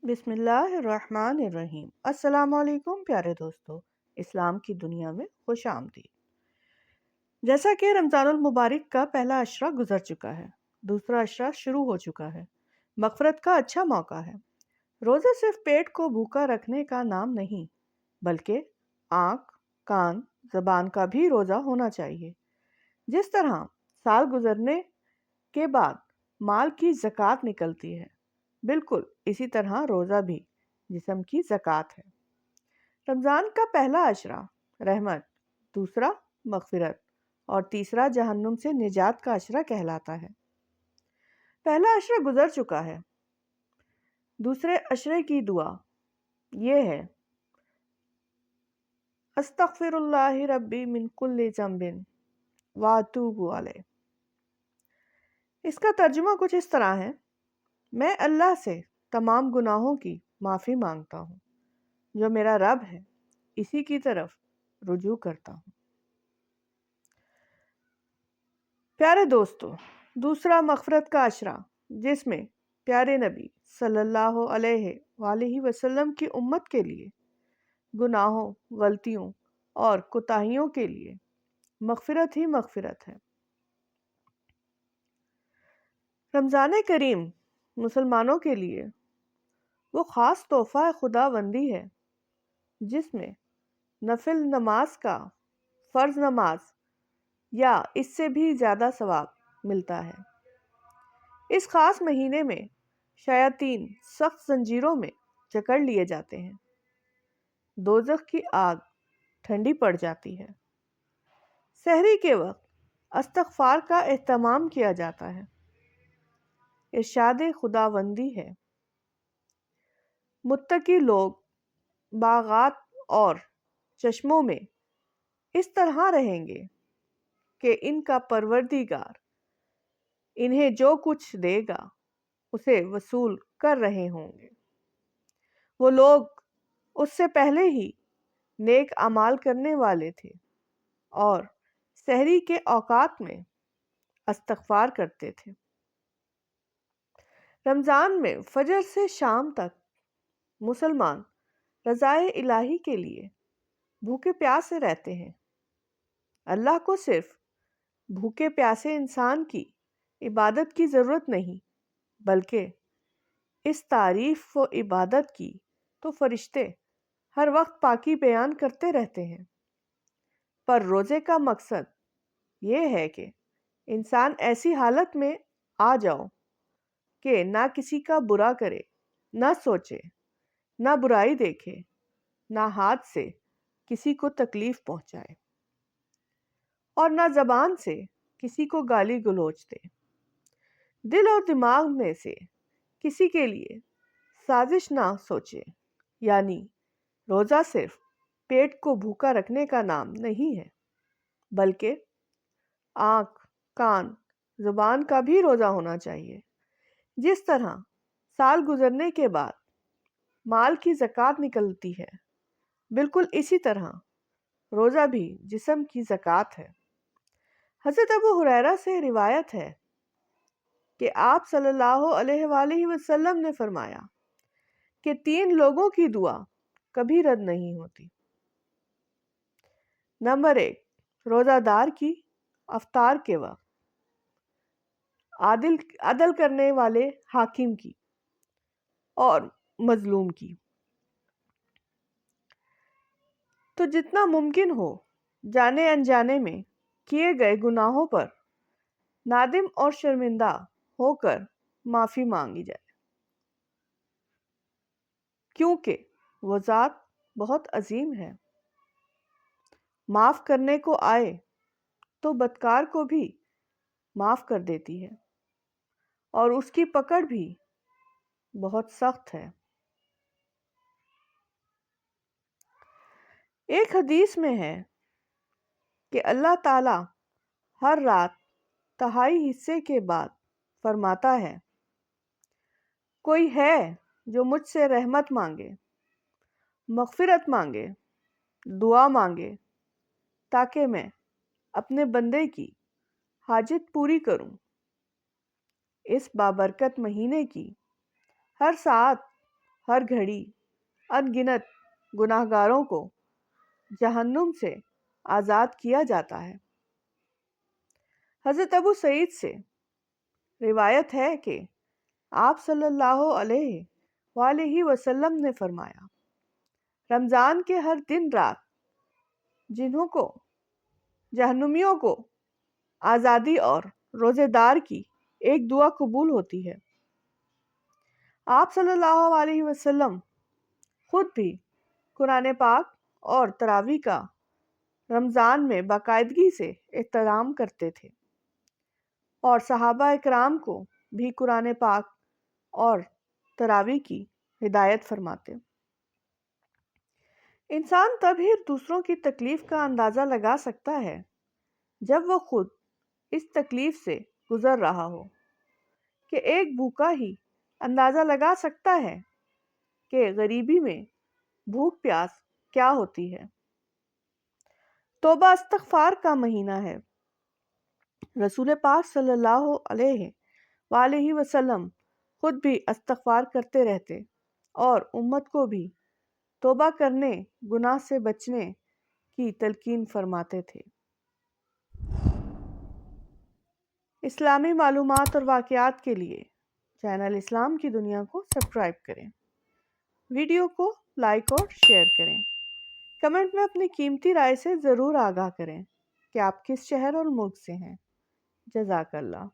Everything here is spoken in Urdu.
بسم اللہ الرحمن الرحیم۔ السلام علیکم پیارے دوستو، اسلام کی دنیا میں خوش آمدید۔ جیسا کہ رمضان المبارک کا پہلا عشرہ گزر چکا ہے، دوسرا عشرہ شروع ہو چکا ہے۔ مغفرت کا اچھا موقع ہے۔ روزہ صرف پیٹ کو بھوکا رکھنے کا نام نہیں، بلکہ آنکھ، کان، زبان کا بھی روزہ ہونا چاہیے۔ جس طرح سال گزرنے کے بعد مال کی زکوٰۃ نکلتی ہے، بالکل اسی طرح روزہ بھی جسم کی زکوٰۃ ہے۔ رمضان کا پہلا عشرہ رحمت، دوسرا مغفرت اور تیسرا جہنم سے نجات کا عشرہ کہلاتا ہے۔ پہلا عشرہ گزر چکا ہے۔ دوسرے عشرے کی دعا یہ ہے: استغفر اللہ ربی من کل ذنب واتوب الیہ۔ اس کا ترجمہ کچھ اس طرح ہے: میں اللہ سے تمام گناہوں کی معافی مانگتا ہوں، جو میرا رب ہے اسی کی طرف رجوع کرتا ہوں۔ پیارے دوستو، دوسرا مغفرت کا عشرہ، جس میں پیارے نبی صلی اللہ علیہ وآلہ وسلم کی امت کے لیے گناہوں، غلطیوں اور کوتاہیوں کے لیے مغفرت ہی مغفرت ہے۔ رمضان کریم مسلمانوں کے لیے وہ خاص تحفہ خدا بندی ہے جس میں نفل نماز کا فرض نماز یا اس سے بھی زیادہ ثواب ملتا ہے۔ اس خاص مہینے میں شیاطین سخت زنجیروں میں جکڑ لیے جاتے ہیں، دوزخ کی آگ ٹھنڈی پڑ جاتی ہے، سحری کے وقت استغفار کا اہتمام کیا جاتا ہے۔ ارشاد خداوندی ہے: متقی لوگ باغات اور چشموں میں اس طرح رہیں گے کہ ان کا پروردگار انہیں جو کچھ دے گا اسے وصول کر رہے ہوں گے۔ وہ لوگ اس سے پہلے ہی نیک اعمال کرنے والے تھے اور سحری کے اوقات میں استغفار کرتے تھے۔ رمضان میں فجر سے شام تک مسلمان رضائے الہی کے لیے بھوکے پیاسے رہتے ہیں۔ اللہ کو صرف بھوکے پیاسے انسان کی عبادت کی ضرورت نہیں، بلکہ اس تعریف و عبادت کی تو فرشتے ہر وقت پاکی بیان کرتے رہتے ہیں۔ پر روزے کا مقصد یہ ہے کہ انسان ایسی حالت میں آ جاؤ کہ نہ کسی کا برا کرے، نہ سوچے، نہ برائی دیکھے، نہ ہاتھ سے کسی کو تکلیف پہنچائے اور نہ زبان سے کسی کو گالی گلوچ دے، دل اور دماغ میں سے کسی کے لیے سازش نہ سوچے۔ یعنی روزہ صرف پیٹ کو بھوکا رکھنے کا نام نہیں ہے، بلکہ آنکھ، کان، زبان کا بھی روزہ ہونا چاہیے۔ جس طرح سال گزرنے کے بعد مال کی زکوٰۃ نکلتی ہے، بالکل اسی طرح روزہ بھی جسم کی زکوٰۃ ہے۔ حضرت ابو ہریرہ سے روایت ہے کہ آپ صلی اللہ علیہ وآلہ وسلم نے فرمایا کہ 3 لوگوں کی دعا کبھی رد نہیں ہوتی۔ نمبر 1، روزہ دار کی افطار کے وقت، عدل کرنے والے حاکم کی اور مظلوم کی۔ تو جتنا ممکن ہو جانے انجانے میں کیے گئے گناہوں پر نادم اور شرمندہ ہو کر معافی مانگی جائے، کیونکہ وہ ذات بہت عظیم ہے۔ معاف کرنے کو آئے تو بدکار کو بھی معاف کر دیتی ہے، اور اس کی پکڑ بھی بہت سخت ہے۔ ایک حدیث میں ہے کہ اللہ تعالی ہر رات تہائی حصے کے بعد فرماتا ہے: کوئی ہے جو مجھ سے رحمت مانگے، مغفرت مانگے، دعا مانگے، تاکہ میں اپنے بندے کی حاجت پوری کروں۔ اس بابرکت مہینے کی ہر ساعت، ہر گھڑی ان گنت گناہ گاروں کو جہنم سے آزاد کیا جاتا ہے۔ حضرت ابو سعید سے روایت ہے کہ آپ صلی اللہ علیہ وآلہ وسلم نے فرمایا، رمضان کے ہر دن رات جنہوں کو جہنمیوں کو آزادی اور روزے دار کی ایک دعا قبول ہوتی ہے۔ آپ صلی اللہ علیہ وسلم خود بھی قرآن پاک اور تراویح کا رمضان میں باقاعدگی سے احترام کرتے تھے اور صحابہ اکرام کو بھی قرآن پاک اور تراویح کی ہدایت فرماتے۔ انسان تب ہی دوسروں کی تکلیف کا اندازہ لگا سکتا ہے جب وہ خود اس تکلیف سے گزر رہا ہو، کہ ایک بھوکا ہی اندازہ لگا سکتا ہے کہ غریبی میں بھوک پیاس کیا ہوتی ہے۔ توبہ استغفار کا مہینہ ہے۔ رسول پاک صلی اللہ علیہ وآلہ وسلم خود بھی استغفار کرتے رہتے اور امت کو بھی توبہ کرنے، گناہ سے بچنے کی تلقین فرماتے تھے۔ اسلامی معلومات اور واقعات کے لیے چینل اسلام کی دنیا کو سبسکرائب کریں، ویڈیو کو لائک اور شیئر کریں، کمنٹ میں اپنی قیمتی رائے سے ضرور آگاہ کریں کہ آپ کس شہر اور ملک سے ہیں۔ جزاک اللہ۔